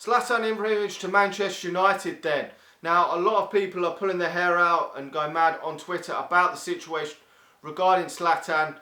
Zlatan Ibrahimovic to Manchester United then. Now, a lot of people are pulling their hair out and going mad on Twitter about the situation regarding Zlatan.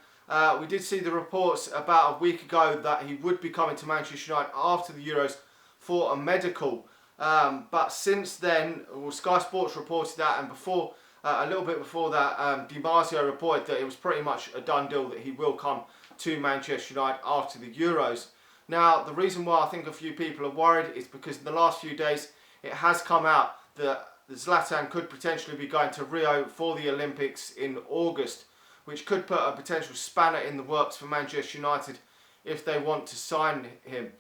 We did see the reports about a week ago that he would be coming to Manchester United after the Euros for a medical. But since then, Sky Sports reported that, and before a little bit before that, Di Marzio reported that it was pretty much a done deal that he will come to Manchester United after the Euros. Now, the reason why I think a few people are worried is because in the last few days it has come out that Zlatan could potentially be going to Rio for the Olympics in August, which could put a potential spanner in the works for Manchester United if they want to sign him.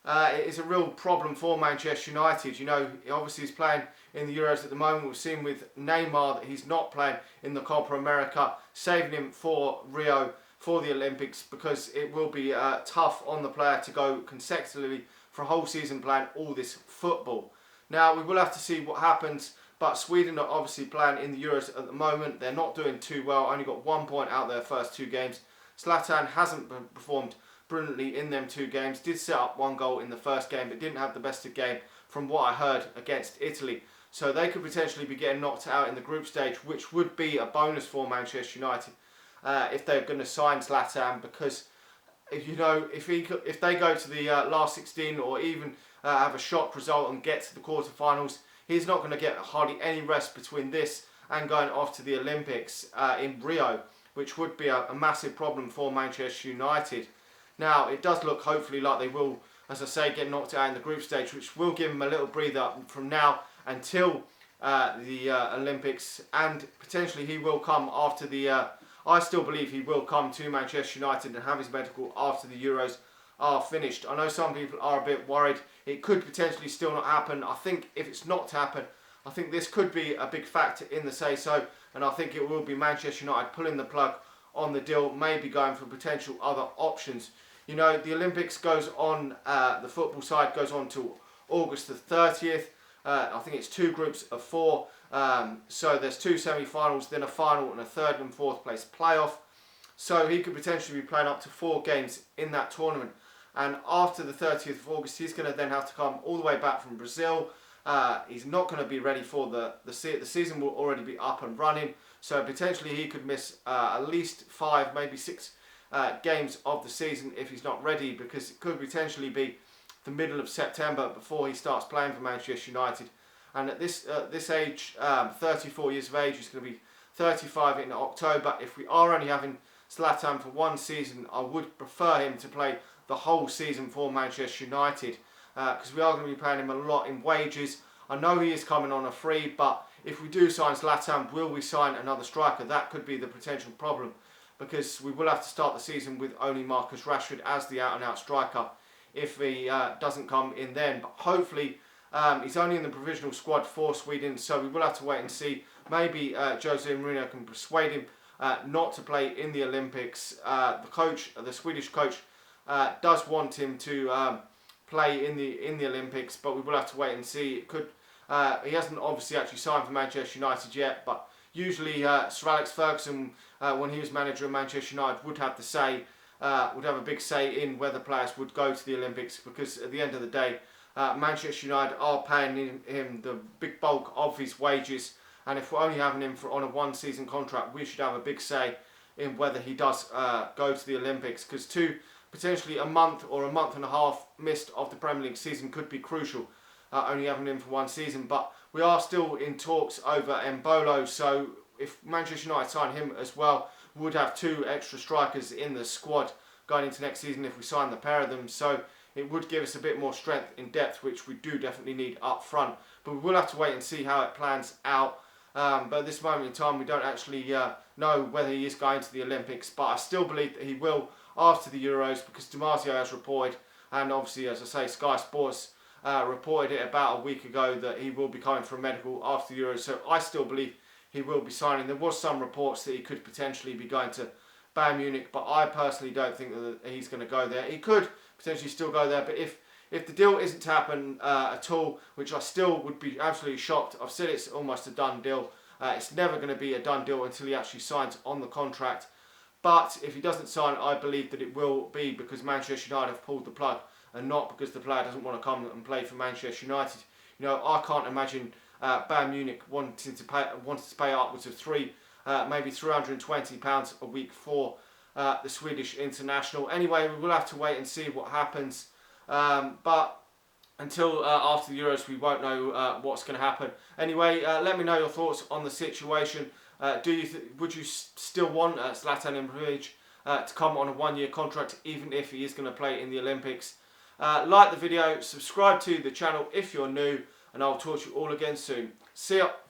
It is a real problem for Manchester United. You know, obviously he's playing in the Euros at the moment. We've seen with Neymar that he's not playing in the Copa America, saving him for Rio for the Olympics, because it will be tough on the player to go consecutively for a whole season playing all this football. Now, we will have to see what happens, but Sweden are obviously playing in the Euros at the moment. They're not doing too well, only got 1 point out their first 2 games. Zlatan hasn't performed brilliantly in them 2 games, did set up 1 goal in the first game, but didn't have the best of game from what I heard against Italy. So they could potentially be getting knocked out in the group stage, which would be a bonus for Manchester United if they're going to sign Zlatan, because you know, if they go to the last 16 or even have a shock result and get to the quarterfinals, he's not going to get hardly any rest between this and going off to the Olympics in Rio, which would be a massive problem for Manchester United. Now, it does look hopefully like they will, as I say, get knocked out in the group stage, which will give them a little breather from now until the Olympics, and potentially he will come after the I still believe he will come to Manchester United and have his medical after the Euros are finished. I know some people are a bit worried. It could potentially still not happen. I think if it's not to happen, I think this could be a big factor in the say-so, and I think it will be Manchester United pulling the plug on the deal, maybe going for potential other options. You know, the Olympics goes on, the football side goes on till August the 30th. I think it's 2 groups of 4. So there's 2 semi-finals, then a final and a 3rd and 4th place playoff. So he could potentially be playing up to 4 games in that tournament. And after the 30th of August, he's going to then have to come all the way back from Brazil. He's not going to be ready for the season will already be up and running. So potentially he could miss at least 5, maybe 6 games of the season if he's not ready, because it could potentially be the middle of September before he starts playing for Manchester United. And at this age, 34 years of age, he's going to be 35 in October. If we are only having Zlatan for 1 season, I would prefer him to play the whole season for Manchester United, because we are going to be paying him a lot in wages. I know he is coming on a free, but if we do sign Zlatan, will we sign another striker? That could be the potential problem, because we will have to start the season with only Marcus Rashford as the out-and-out striker if he doesn't come in then. But hopefully he's only in the provisional squad for Sweden, so we will have to wait and see. Maybe Jose Mourinho can persuade him not to play in the Olympics. The Swedish coach, does want him to play in the Olympics, but we will have to wait and see. It could. He hasn't obviously actually signed for Manchester United yet, but usually Sir Alex Ferguson, when he was manager of Manchester United, would have the say. Would have a big say in whether players would go to the Olympics, because at the end of the day, Manchester United are paying him the big bulk of his wages, and if we're only having him on a 1-season contract, we should have a big say in whether he does go to the Olympics, because potentially a month or a month and a half missed of the Premier League season could be crucial, only having him for 1 season. But we are still in talks over Embolo, so if Manchester United sign him as well, we would have 2 extra strikers in the squad going into next season if we sign the pair of them. So it would give us a bit more strength in depth, which we do definitely need up front. But we will have to wait and see how it plans out. But at this moment in time, we don't actually know whether he is going to the Olympics. But I still believe that he will after the Euros, because Di Marzio has reported, and obviously, as I say, Sky Sports reported it about a week ago, that he will be coming for a medical after the Euros. So I still believe he will be signing. There was some reports that he could potentially be going to Bayern Munich, but I personally don't think that he's going to go there. He could potentially still go there, but if the deal isn't to happen at all, which I still would be absolutely shocked. I've said it's almost a done deal. It's never going to be a done deal until he actually signs on the contract. But if he doesn't sign, I believe that it will be because Manchester United have pulled the plug and not because the player doesn't want to come and play for Manchester United. You know, I can't imagine Bayern Munich wanting to pay upwards of maybe £320 a week for the Swedish international. Anyway, we will have to wait and see what happens. But until after the Euros, we won't know what's going to happen. Anyway, let me know your thoughts on the situation. Would you still want Zlatan Ibrahimovic to come on a one-year contract, even if he is going to play in the Olympics? Like the video, subscribe to the channel if you're new, and I'll talk to you all again soon. See ya.